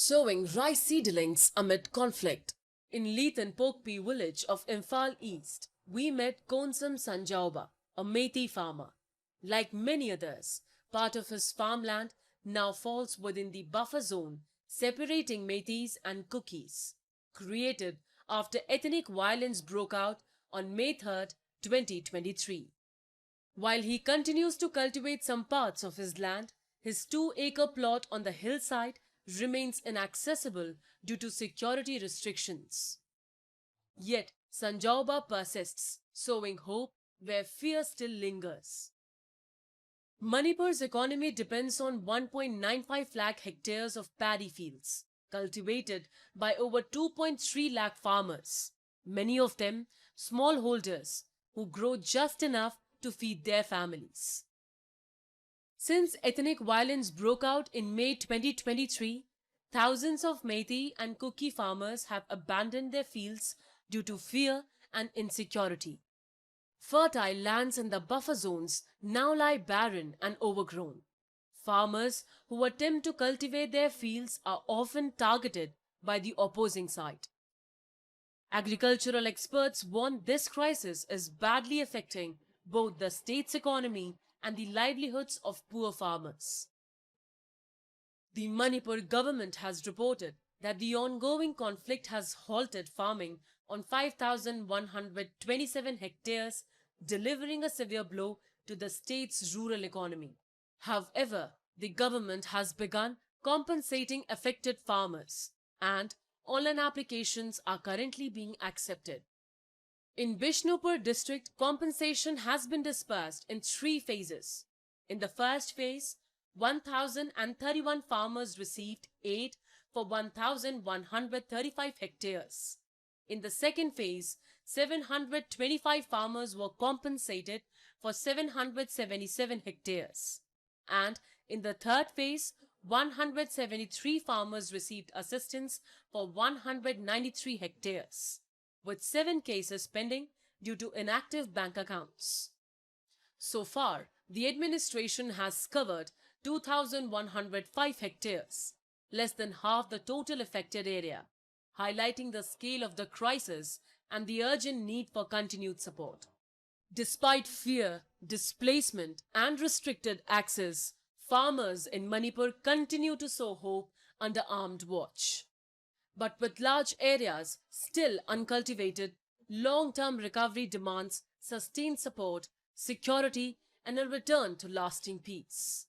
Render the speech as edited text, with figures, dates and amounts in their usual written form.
Sowing rice seedlings amid conflict. In Lethan Pokpi village of Imphal East, we met Konsam Sanjauba, a Methi farmer. Like many others, part of his farmland now falls within the buffer zone separating Methis and Cookies, created after ethnic violence broke out on May 3, 2023. While he continues to cultivate some parts of his land, his 2-acre plot on the hillside remains inaccessible due to security restrictions. Yet, Sanjauba persists, sowing hope where fear still lingers. Manipur's economy depends on 1.95 lakh hectares of paddy fields, cultivated by over 2.3 lakh farmers, many of them smallholders who grow just enough to feed their families. Since ethnic violence broke out in May 2023, thousands of Methi and Kuki farmers have abandoned their fields due to fear and insecurity. Fertile lands in the buffer zones now lie barren and overgrown. Farmers who attempt to cultivate their fields are often targeted by the opposing side. Agricultural experts warn this crisis is badly affecting both the state's economy and the livelihoods of poor farmers. The Manipur government has reported that the ongoing conflict has halted farming on 5,127 hectares, delivering a severe blow to the state's rural economy. However, the government has begun compensating affected farmers, and online applications are currently being accepted. In Bishnupur district, compensation has been dispersed in 3 phases. In the first phase, 1,031 farmers received aid for 1,135 hectares. In the second phase, 725 farmers were compensated for 777 hectares. And in the third phase, 173 farmers received assistance for 193 hectares, with 7 cases pending due to inactive bank accounts. So far, the administration has covered 2,105 hectares, less than half the total affected area, highlighting the scale of the crisis and the urgent need for continued support. Despite fear, displacement, and restricted access, farmers in Manipur continue to sow hope under armed watch. But with large areas still uncultivated, long-term recovery demands sustained support, security, and a return to lasting peace.